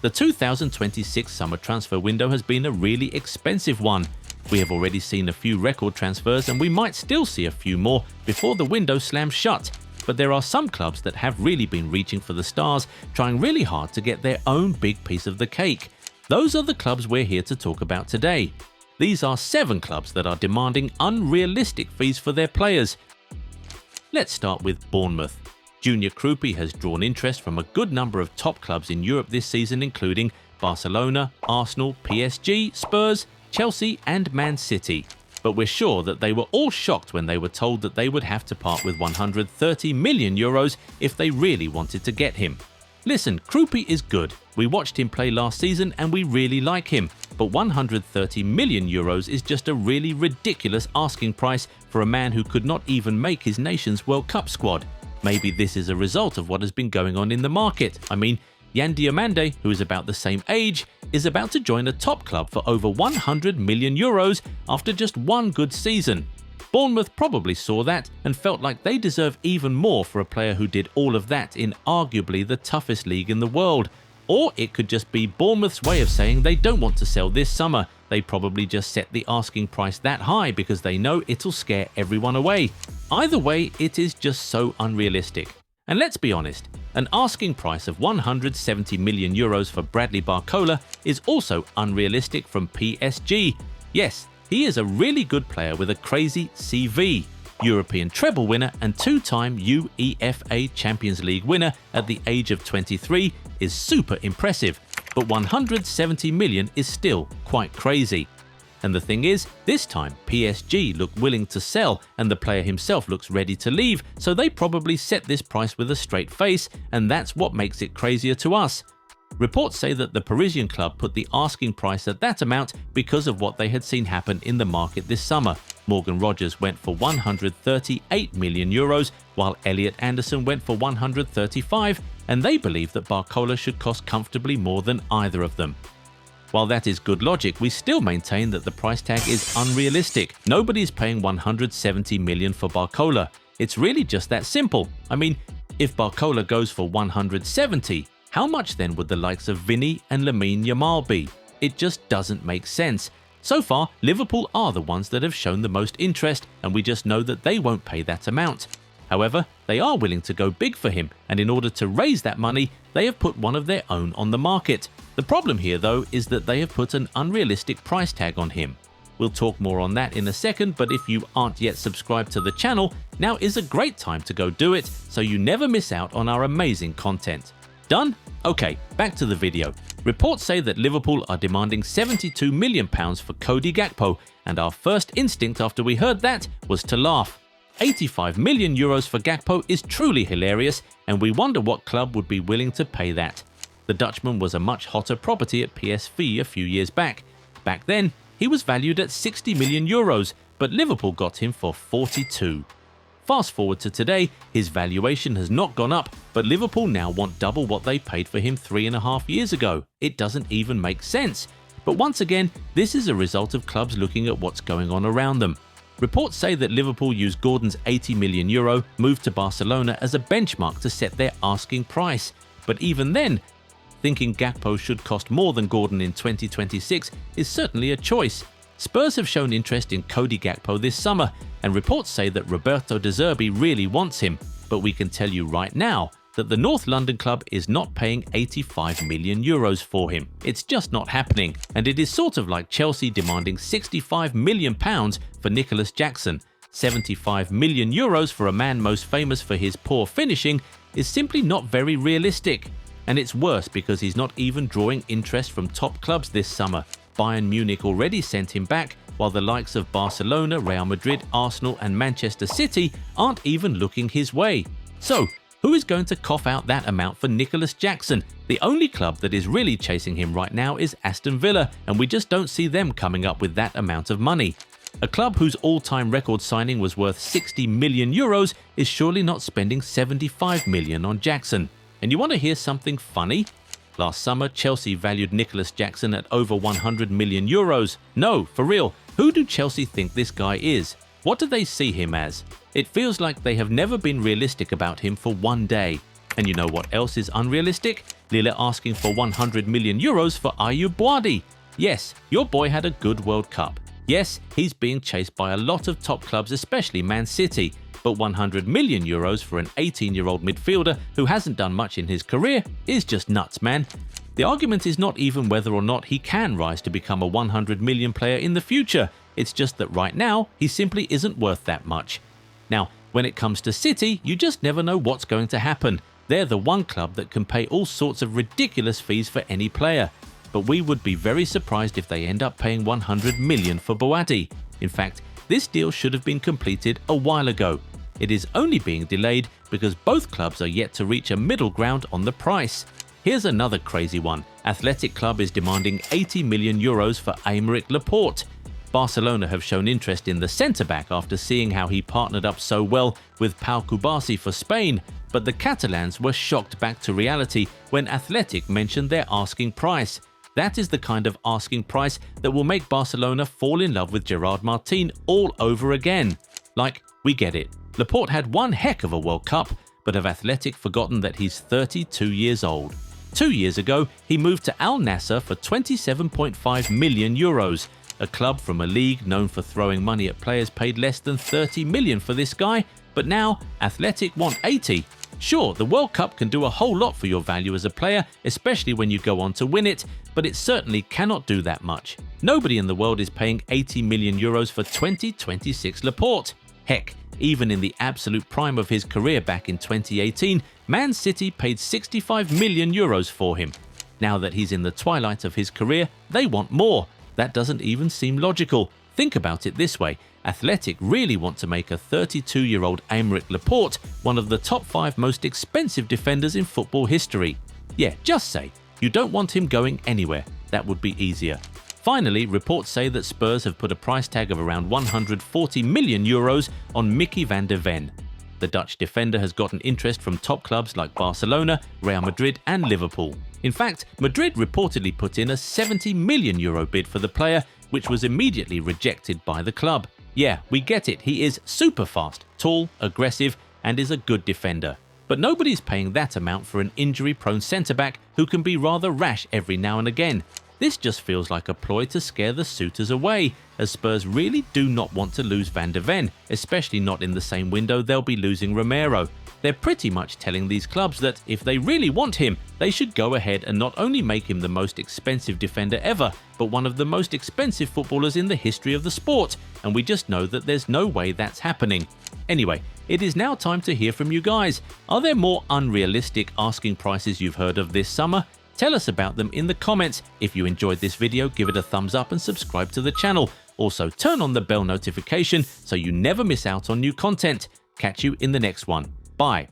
The 2026 summer transfer window has been a really expensive one. We have already seen a few record transfers and we might still see a few more before the window slams shut. But there are some clubs that have really been reaching for the stars, trying really hard to get their own big piece of the cake. Those are the clubs we're here to talk about today. These are 7 clubs that are demanding unrealistic fees for their players. Let's start with Bournemouth. Junior Krupi has drawn interest from a good number of top clubs in Europe this season, including Barcelona, Arsenal, PSG, Spurs, Chelsea and Man City. But we're sure that they were all shocked when they were told that they would have to part with 130 million euros if they really wanted to get him. Listen, Krupi is good. We watched him play last season and we really like him. But 130 million euros is just a really ridiculous asking price for a man who could not even make his nation's World Cup squad. Maybe this is a result of what has been going on in the market. I mean, Yan Diomande, who is about the same age, is about to join a top club for over 100 million euros after just one good season. Bournemouth probably saw that and felt like they deserve even more for a player who did all of that in arguably the toughest league in the world. Or it could just be Bournemouth's way of saying they don't want to sell this summer. They probably just set the asking price that high because they know it'll scare everyone away. Either way, it is just so unrealistic. And let's be honest, an asking price of 170 million euros for Bradley Barcola is also unrealistic from PSG. Yes, he is a really good player with a crazy CV. European treble winner and 2-time UEFA Champions League winner at the age of 23 is super impressive, but 170 million is still quite crazy. And the thing is, this time PSG look willing to sell and the player himself looks ready to leave, so they probably set this price with a straight face, and that's what makes it crazier to us. Reports say that the Parisian club put the asking price at that amount because of what they had seen happen in the market this summer. Morgan Rogers went for 138 million euros, while Elliot Anderson went for 135, and they believe that Barcola should cost comfortably more than either of them. While that is good logic, we still maintain that the price tag is unrealistic. Nobody is paying 170 million for Barcola. It's really just that simple. I mean, if Barcola goes for 170, how much then would the likes of Vinny and Lamine Yamal be? It just doesn't make sense. So far, Liverpool are the ones that have shown the most interest, and we just know that they won't pay that amount. However, they are willing to go big for him, and in order to raise that money, they have put one of their own on the market. The problem here, though, is that they have put an unrealistic price tag on him. We'll talk more on that in a second, but if you aren't yet subscribed to the channel, now is a great time to go do it so you never miss out on our amazing content. Done? Okay, back to the video. Reports say that Liverpool are demanding £72 million for Cody Gakpo, and our first instinct after we heard that was to laugh. 85 million euros for Gakpo is truly hilarious, and we wonder what club would be willing to pay that. The Dutchman was a much hotter property at PSV a few years back. Back then, he was valued at 60 million euros, but Liverpool got him for 42. Fast forward to today, his valuation has not gone up, but Liverpool now want double what they paid for him 3.5 years ago. It doesn't even make sense. But once again, this is a result of clubs looking at what's going on around them. Reports say that Liverpool used Gordon's 80 million euro move to Barcelona as a benchmark to set their asking price. But even then, thinking Gakpo should cost more than Gordon in 2026 is certainly a choice. Spurs have shown interest in Cody Gakpo this summer, and reports say that Roberto De Zerbi really wants him, but we can tell you right now that the North London club is not paying 85 million euros for him. It's just not happening, and it is sort of like Chelsea demanding 65 million pounds for Nicholas Jackson. 75 million euros for a man most famous for his poor finishing is simply not very realistic. And it's worse because he's not even drawing interest from top clubs this summer. Bayern Munich already sent him back, while the likes of Barcelona, Real Madrid, Arsenal and Manchester City aren't even looking his way. So, who is going to cough out that amount for Nicholas Jackson? The only club that is really chasing him right now is Aston Villa, and we just don't see them coming up with that amount of money. A club whose all-time record signing was worth 60 million euros is surely not spending 75 million on Jackson. And you want to hear something funny? Last summer, Chelsea valued Nicholas Jackson at over 100 million euros. No, for real, who do Chelsea think this guy is? What do they see him as? It feels like they have never been realistic about him for one day. And you know what else is unrealistic? Lille asking for 100 million euros for Ayub Boadi. Yes, your boy had a good World Cup. Yes, he's being chased by a lot of top clubs, especially Man City. But 100 million euros for an 18-year-old midfielder who hasn't done much in his career is just nuts, man. The argument is not even whether or not he can rise to become a 100 million player in the future. It's just that right now, he simply isn't worth that much. Now, when it comes to City, you just never know what's going to happen. They're the one club that can pay all sorts of ridiculous fees for any player. But we would be very surprised if they end up paying 100 million for Boadi. In fact, this deal should have been completed a while ago. It is only being delayed because both clubs are yet to reach a middle ground on the price. Here's another crazy one. Athletic Club is demanding 80 million euros for Aymeric Laporte. Barcelona have shown interest in the centre-back after seeing how he partnered up so well with Pau Kubasi for Spain, but the Catalans were shocked back to reality when Athletic mentioned their asking price. That is the kind of asking price that will make Barcelona fall in love with Gerard Martin all over again. Like, we get it. Laporte had one heck of a World Cup, but have Athletic forgotten that he's 32 years old? 2 years ago, he moved to Al Nassr for 27.5 million euros. A club from a league known for throwing money at players paid less than 30 million for this guy, but now Athletic want 80. Sure, the World Cup can do a whole lot for your value as a player, especially when you go on to win it, but it certainly cannot do that much. Nobody in the world is paying 80 million euros for 2026 Laporte. Heck, even in the absolute prime of his career back in 2018, Man City paid 65 million euros for him. Now that he's in the twilight of his career, they want more. That doesn't even seem logical. Think about it this way. Athletic really want to make a 32-year-old Aymeric Laporte one of the top 5 most expensive defenders in football history. Yeah, just say, you don't want him going anywhere. That would be easier. Finally, reports say that Spurs have put a price tag of around 140 million euros on Mickey van der Ven. The Dutch defender has gotten interest from top clubs like Barcelona, Real Madrid and Liverpool. In fact, Madrid reportedly put in a 70 million euro bid for the player, which was immediately rejected by the club. Yeah, we get it, he is super fast, tall, aggressive and is a good defender. But nobody's paying that amount for an injury-prone centre-back who can be rather rash every now and again. This just feels like a ploy to scare the suitors away, as Spurs really do not want to lose Van der Ven, especially not in the same window they'll be losing Romero. They're pretty much telling these clubs that if they really want him, they should go ahead and not only make him the most expensive defender ever, but one of the most expensive footballers in the history of the sport, and we just know that there's no way that's happening. Anyway, it is now time to hear from you guys. Are there more unrealistic asking prices you've heard of this summer? Tell us about them in the comments. If you enjoyed this video, give it a thumbs up and subscribe to the channel. Also, turn on the bell notification so you never miss out on new content. Catch you in the next one. Bye.